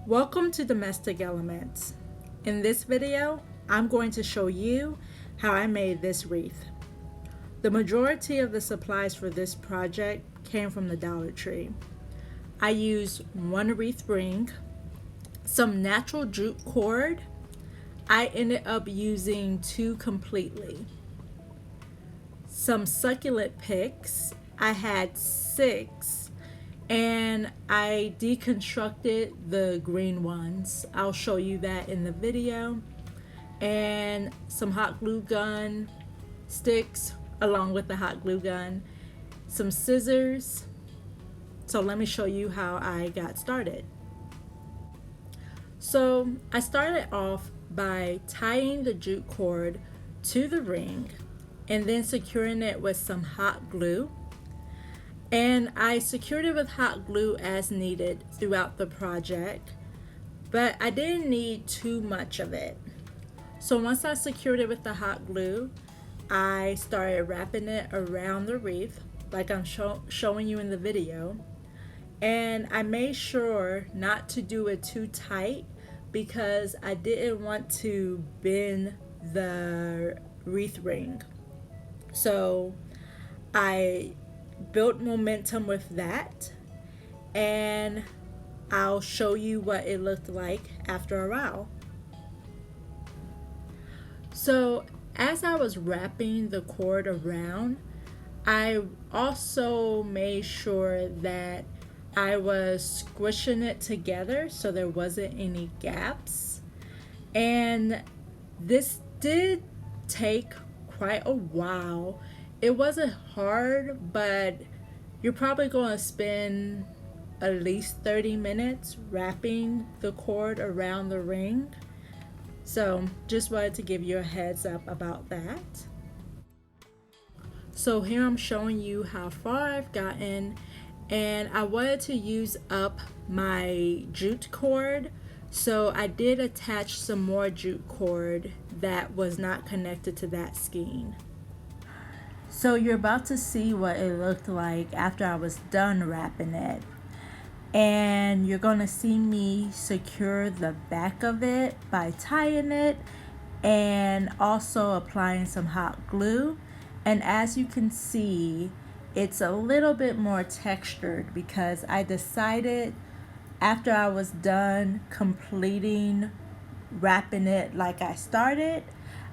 Welcome to Domestic Elements. In this video, I'm going to show you how I made this wreath. The majority of the supplies for this project came from the Dollar Tree. I used one wreath ring, some natural jute cord. I ended up using 2 completely. Some succulent picks. I had 6. And I deconstructed the green ones. I'll show you that in the video. And some hot glue gun sticks along with the hot glue gun. Some scissors. So let me show you how I got started. So I started off by tying the jute cord to the ring and then securing it with some hot glue. And I secured it with hot glue as needed throughout the project, but I didn't need too much of it. So once I secured it with the hot glue, I started wrapping it around the wreath like I'm showing you in the video. And I made sure not to do it too tight because I didn't want to bend the wreath ring. So I built momentum with that, and I'll show you what it looked like after a while. So as I was wrapping the cord around, I also made sure that I was squishing it together so there wasn't any gaps. And this did take quite a while. It wasn't hard, but you're probably going to spend at least 30 minutes wrapping the cord around the ring. So just wanted to give you a heads up about that. So here I'm showing you how far I've gotten, and I wanted to use up my jute cord. So I did attach some more jute cord that was not connected to that skein. So you're about to see what it looked like after I was done wrapping it. And you're going to see me secure the back of it by tying it and also applying some hot glue. And as you can see, it's a little bit more textured because I decided after I was done completing wrapping it like I started,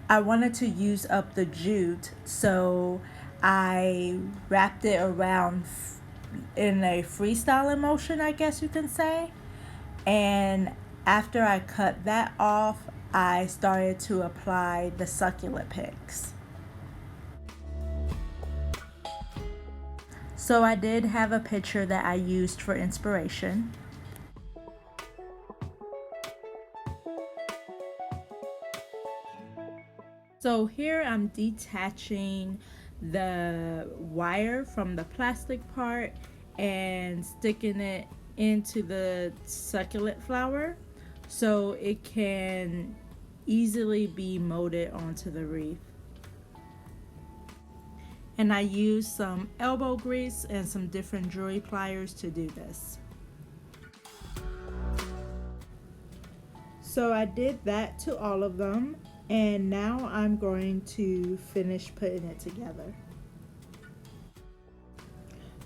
I wanted to use up the jute, so I wrapped it around in a freestyling motion, I guess you can say. And after I cut that off, I started to apply the succulent picks. So I did have a picture that I used for inspiration. So here I'm detaching the wire from the plastic part and sticking it into the succulent flower so it can easily be molded onto the wreath. And I used some elbow grease and some different jewelry pliers to do this. So I did that to all of them. And now I'm going to finish putting it together.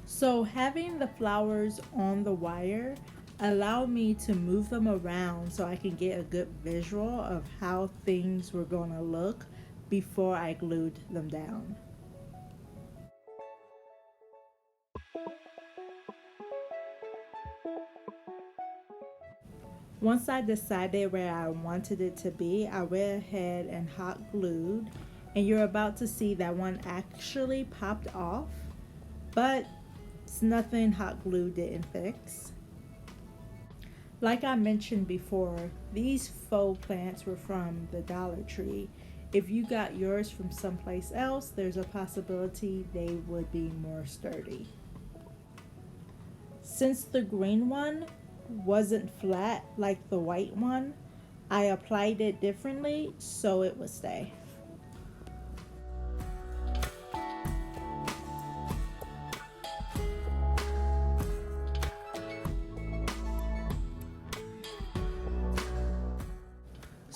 So having the flowers on the wire allowed me to move them around so I can get a good visual of how things were going to look before I glued them down. Once I decided where I wanted it to be, I went ahead and hot glued, and you're about to see that one actually popped off, but it's nothing hot glue didn't fix. Like I mentioned before, these faux plants were from the Dollar Tree. If you got yours from someplace else, there's a possibility they would be more sturdy. Since the green one wasn't flat like the white one, I applied it differently so it would stay.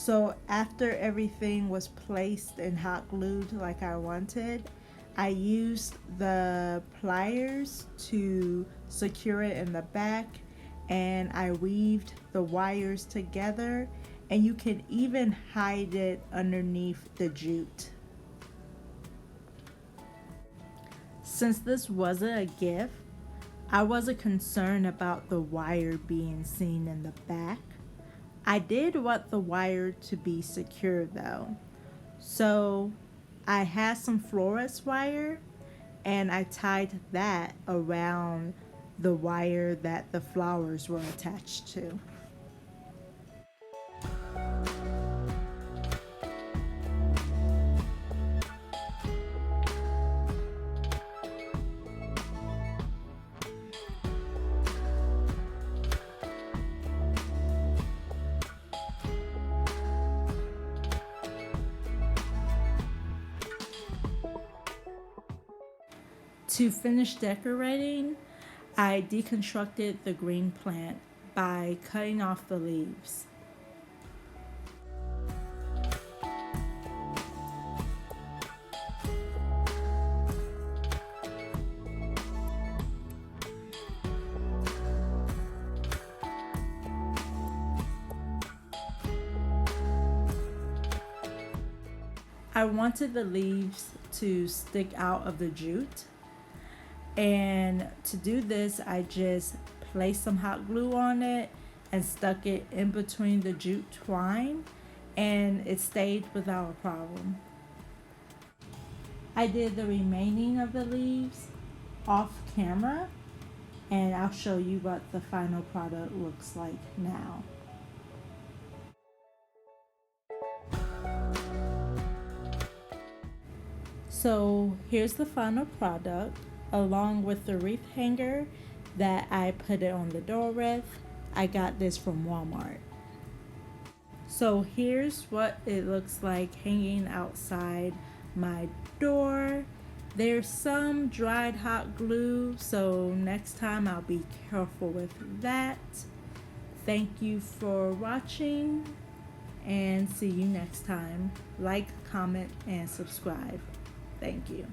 So after everything was placed and hot glued like I wanted, I used the pliers to secure it in the back, and I weaved the wires together, and you can even hide it underneath the jute. Since this wasn't a gift, I wasn't concerned about the wire being seen in the back. I did want the wire to be secure though. So I had some fluorescent wire and I tied that around the wire that the flowers were attached to. To finish decorating, I deconstructed the green plant by cutting off the leaves. I wanted the leaves to stick out of the jute, and to do this I just placed some hot glue on it and stuck it in between the jute twine, and it stayed without a problem. I did the remaining of the leaves off camera, and I'll show you what the final product looks like now. So here's the final product, along with the wreath hanger that I put it on the door with. I got this from Walmart. So here's what it looks like hanging outside my door. There's some dried hot glue, so next time I'll be careful with that. Thank you for watching, and see you next time. Like, comment, and subscribe. Thank you.